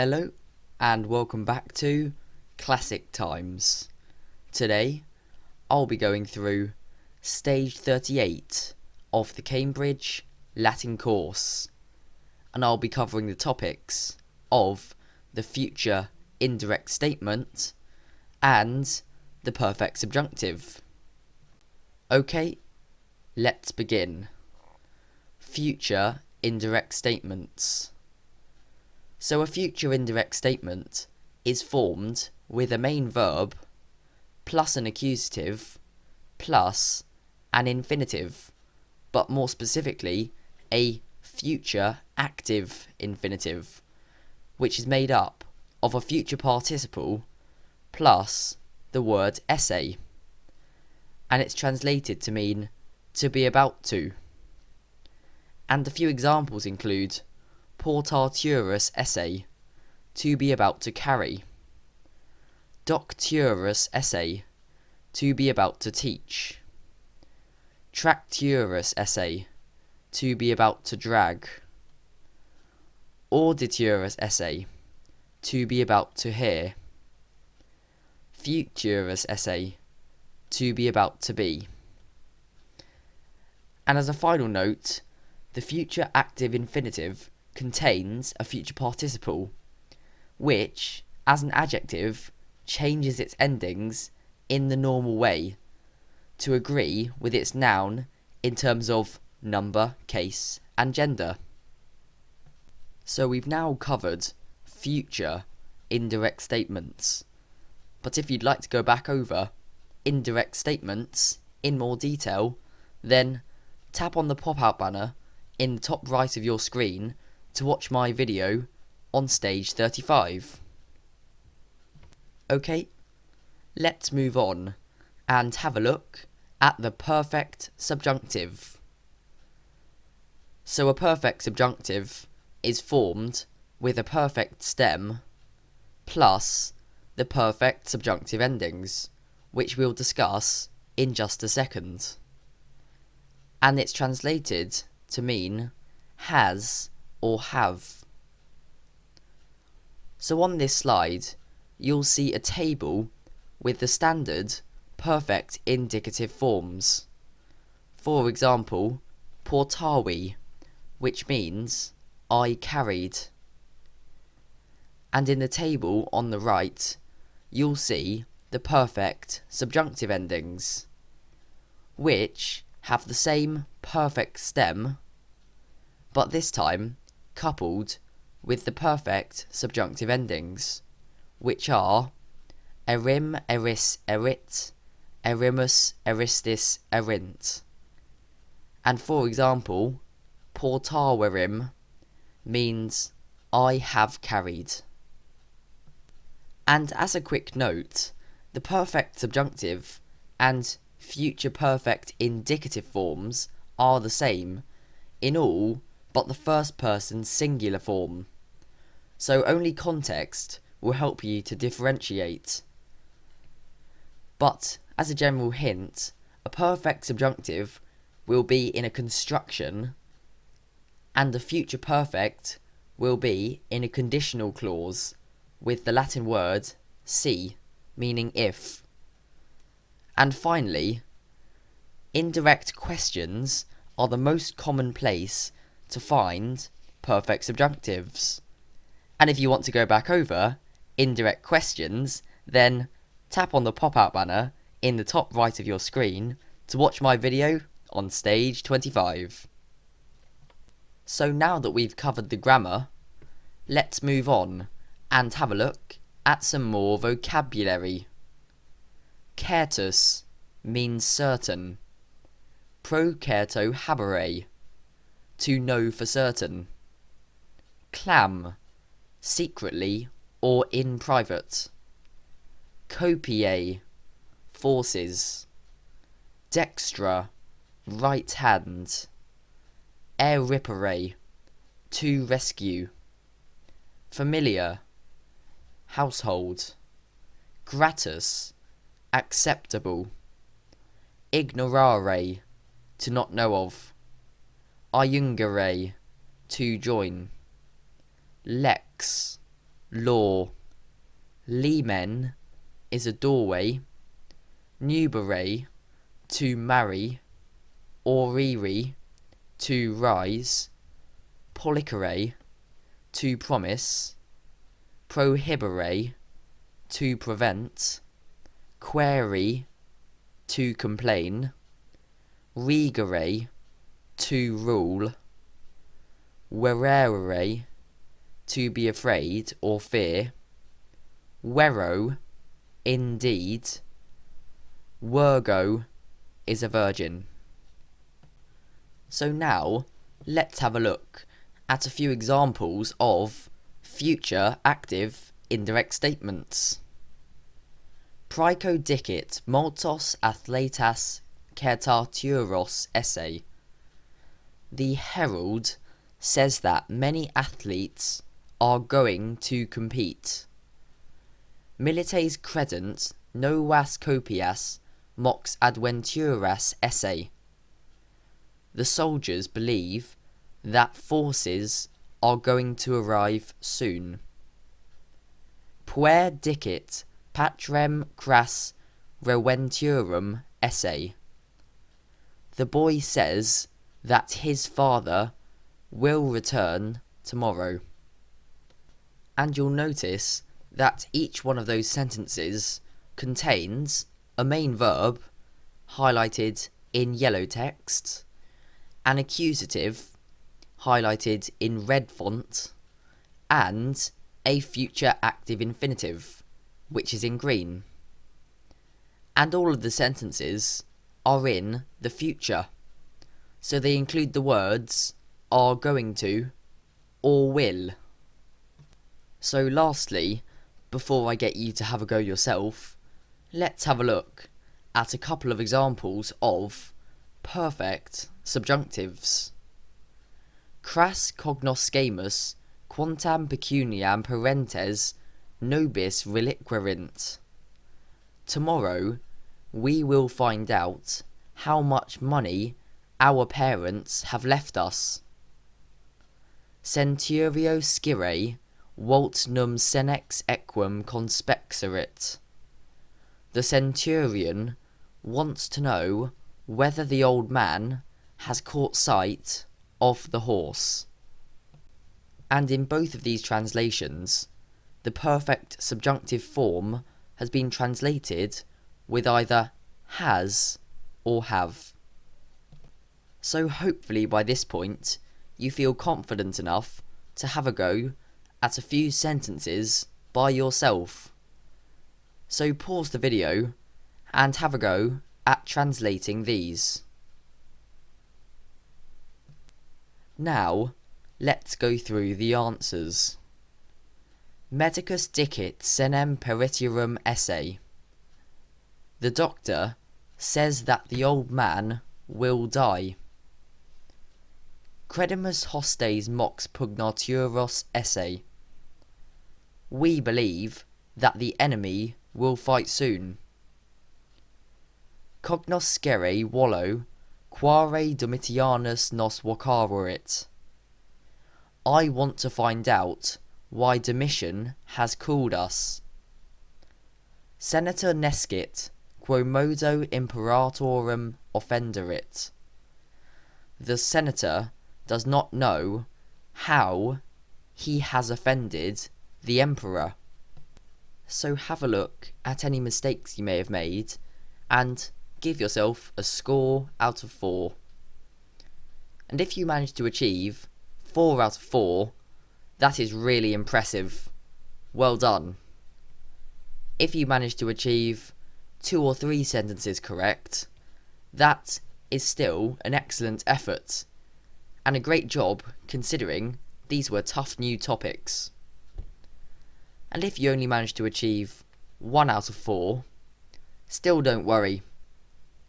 Hello and welcome back to Classic Times. Today I'll be going through stage 38 of the Cambridge Latin course, and I'll be covering the topics of the future indirect statement and the perfect subjunctive. Okay, let's begin. Future indirect statements. So a future indirect statement is formed with a main verb plus an accusative plus an infinitive, but more specifically a future active infinitive, which is made up of a future participle plus the word essay, and it's translated to mean to be about to. And a few examples include portaturus esse, to be about to carry; docturus esse, to be about to teach; tracturus esse, to be about to drag; auditurus esse, to be about to hear; futurus esse, to be about to be. And as a final note, the future active infinitive contains a future participle, which, as an adjective, changes its endings in the normal way to agree with its noun in terms of number, case, and gender. So we've now covered future indirect statements, but if you'd like to go back over indirect statements in more detail, then tap on the pop-out banner in the top right of your screen to watch my video on stage 35. Okay, let's move on and have a look at the perfect subjunctive. So a perfect subjunctive is formed with a perfect stem plus the perfect subjunctive endings, which we'll discuss in just a second. And it's translated to mean has or have. So on this slide, you'll see a table with the standard perfect indicative forms. For example, portavi, which means I carried. And in the table on the right, you'll see the perfect subjunctive endings, which have the same perfect stem, but this time coupled with the perfect subjunctive endings, which are erim, eris, erit, erimus, eristis, erint. And for example, portaverim means I have carried. And as a quick note, the perfect subjunctive and future perfect indicative forms are the same in all but the first person singular form, so only context will help you to differentiate. But as a general hint, a perfect subjunctive will be in a construction and a future perfect will be in a conditional clause with the Latin word si, meaning if. And finally, indirect questions are the most common place to find perfect subjunctives. And if you want to go back over indirect questions, then tap on the pop-out banner in the top right of your screen to watch my video on stage 25. So now that we've covered the grammar, let's move on and have a look at some more vocabulary. Certus means certain. Procerto habere, to know for certain. Clam, secretly or in private. Copiae, forces. Dextra, right hand. Eripere, to rescue. Familiar, household. Gratus, acceptable. Ignorare, to not know of. Iungere, to join. Lex, law. Limen is a doorway. Nubere, to marry. Oriri, to rise. Policere, to promise. Prohibere, to prevent. Query, to complain. Rigere, to rule. Verere, to be afraid or fear. Vero, indeed. Virgo is a virgin. So now, let's have a look at a few examples of future active indirect statements. Praiko dicit multos athletas kertaturos esse. The Herald says that many athletes are going to compete. Milites credent novas copias mox adventuras esse. The soldiers believe that forces are going to arrive soon. Puer dicit patrem cras reventurum esse. The boy says that his father will return tomorrow. And you'll notice that each one of those sentences contains a main verb, highlighted in yellow text, an accusative, highlighted in red font, and a future active infinitive, which is in green. And all of the sentences are in the future, so they include the words are going to or will. So lastly, before I get you to have a go yourself, let's have a look at a couple of examples of perfect subjunctives. Cras cognoscemus quantam pecuniam parentes nobis reliquerint. Tomorrow we will find out how much money our parents have left us. Centurio scire volt num senex equum conspexerit. The centurion wants to know whether the old man has caught sight of the horse. And in both of these translations, the perfect subjunctive form has been translated with either has or have. So hopefully by this point, you feel confident enough to have a go at a few sentences by yourself. So pause the video and have a go at translating these. Now, let's go through the answers. Medicus dicit senem peritium esse. The doctor says that the old man will die. Credimus hostes mox pugnaturos esse. We believe that the enemy will fight soon. Cognoscere wallo quare Domitianus nos vocaverit. I want to find out why Domitian has called us. Senator nescit quo modo imperatorum offenderit. The senator does not know how he has offended the emperor. So have a look at any mistakes you may have made and give yourself a score out of 4. And if you manage to achieve 4 out of 4, that is really impressive. Well done. If you manage to achieve 2 or 3 sentences correct, that is still an excellent effort, and a great job considering these were tough new topics. And if you only manage to achieve 1 out of 4, still don't worry.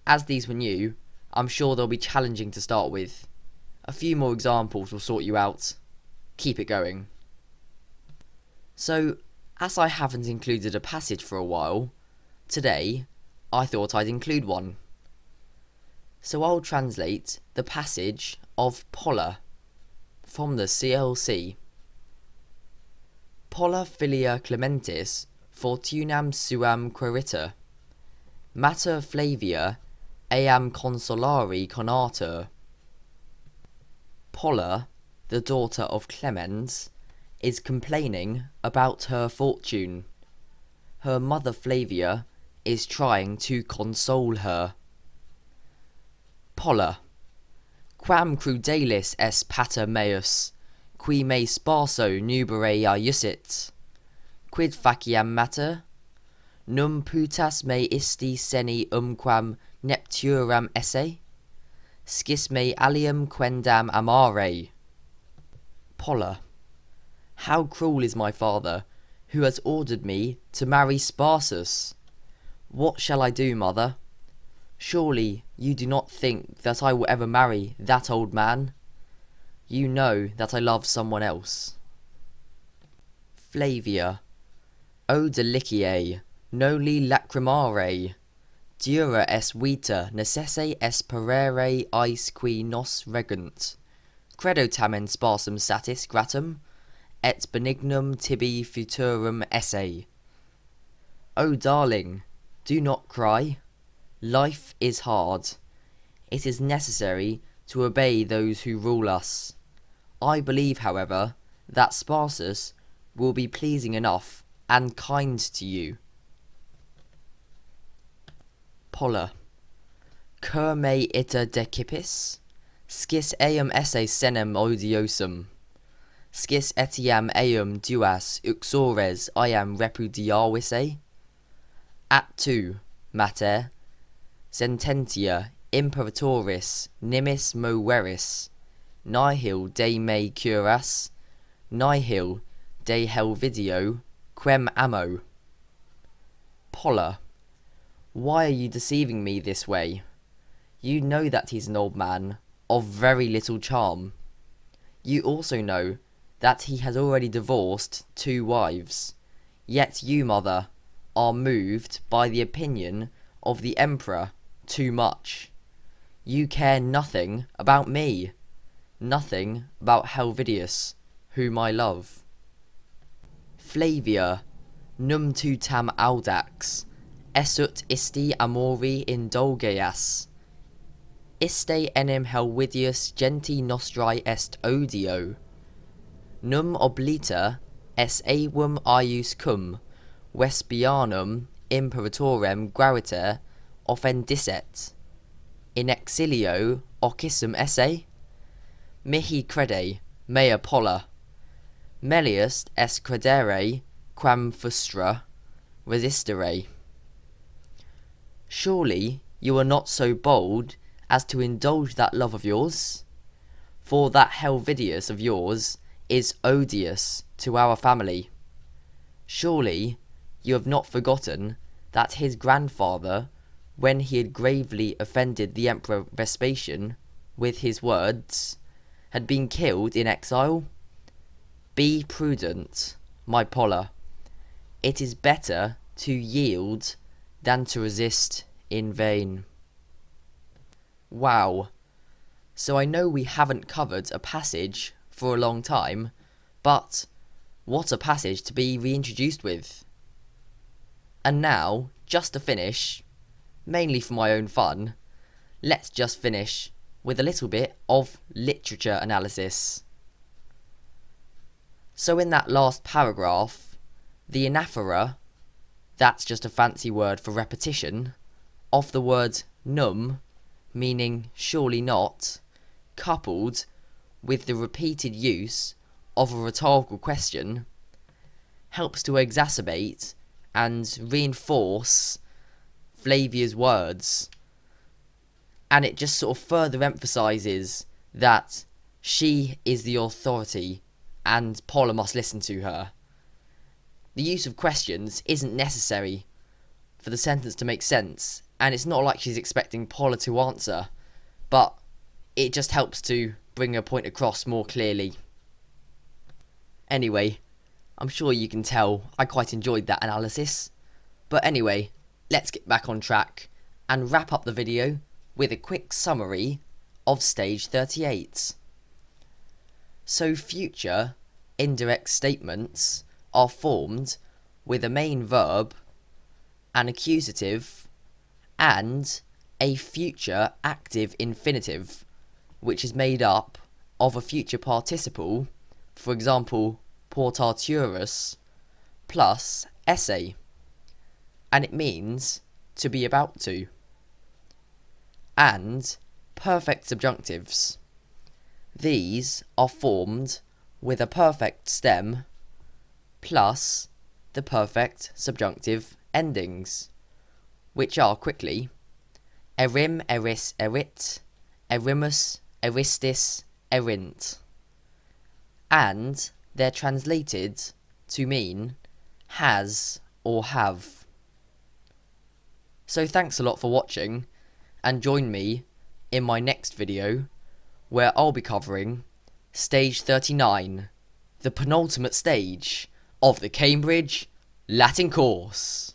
As these were new, I'm sure they'll be challenging to start with. A few more examples will sort you out. Keep it going. So, as I haven't included a passage for a while, today I thought I'd include one. So I'll translate the passage of Polla from the CLC. Polla filia clementis fortunam suam querita. Mater Flavia eam consolari conatur. Polla, the daughter of Clemens, is complaining about her fortune. Her mother Flavia is trying to console her. Polla. Quam crudelis est pater meus, qui me sparso nubere iusit. Quid faciam mater? Num putas me isti seni umquam nepturam esse? Scis me alium quendam amare. Polla. How cruel is my father, who has ordered me to marry Sparsus. What shall I do, mother? Surely you do not think that I will ever marry that old man? You know that I love someone else. Flavia. O deliciae, noli lacrimare, dura est vita necesse esperere aes qui nos regunt. Credo tamen sparsum satis gratum, et benignum tibi futurum esse. O darling, do not cry. Life is hard. It is necessary to obey those who rule us. I believe, however, that Sparsus will be pleasing enough and kind to you. Polla. Cur me ita decipis? Scis eum esse senem odiosum. Scis etiam eum duas uxores iam repudiavisse? At tu, mater, sententia imperatoris nimis moveris, nihil de me curas, nihil de Helvidio quem amo. Polla. Why are you deceiving me this way? You know that he's an old man, of very little charm. You also know that he has already divorced 2 wives. Yet you, mother, are moved by the opinion of the emperor too much. You care nothing about me, nothing about Helvidius, whom I love. Flavia, num tutam audax, essut isti amori indulgeas. Iste enim Helvidius genti nostrae est odio. Num oblita es aevum aius cum, Vespianum imperatorem graviter offendisset. In exilio ocissum esse? Mihi crede, mea Polla. Melius est credere quam frustra resistere. Surely you are not so bold as to indulge that love of yours? For that Helvidius of yours is odious to our family. Surely you have not forgotten that his grandfather, when he had gravely offended the Emperor Vespasian with his words, had been killed in exile? Be prudent, my Polla. It is better to yield than to resist in vain. Wow. So I know we haven't covered a passage for a long time, but what a passage to be reintroduced with. And now, just to finish, mainly for my own fun, let's just finish with a little bit of literature analysis. So in that last paragraph, the anaphora, that's just a fancy word for repetition, of the word num, meaning surely not, coupled with the repeated use of a rhetorical question, helps to exacerbate and reinforce Flavia's words, and it just sort of further emphasises that she is the authority and Polla must listen to her. The use of questions isn't necessary for the sentence to make sense, and it's not like she's expecting Polla to answer, but it just helps to bring her point across more clearly. Anyway, I'm sure you can tell I quite enjoyed that analysis. But anyway, let's get back on track and wrap up the video with a quick summary of stage 38. So future indirect statements are formed with a main verb, an accusative, and a future active infinitive, which is made up of a future participle, for example, portaturus, plus esse, and it means to be about to, and perfect subjunctives. These are formed with a perfect stem plus the perfect subjunctive endings, which are quickly erim, eris, erit, erimus, eristis, erint, and they're translated to mean has or have. So thanks a lot for watching, and join me in my next video where I'll be covering stage 39, the penultimate stage of the Cambridge Latin course.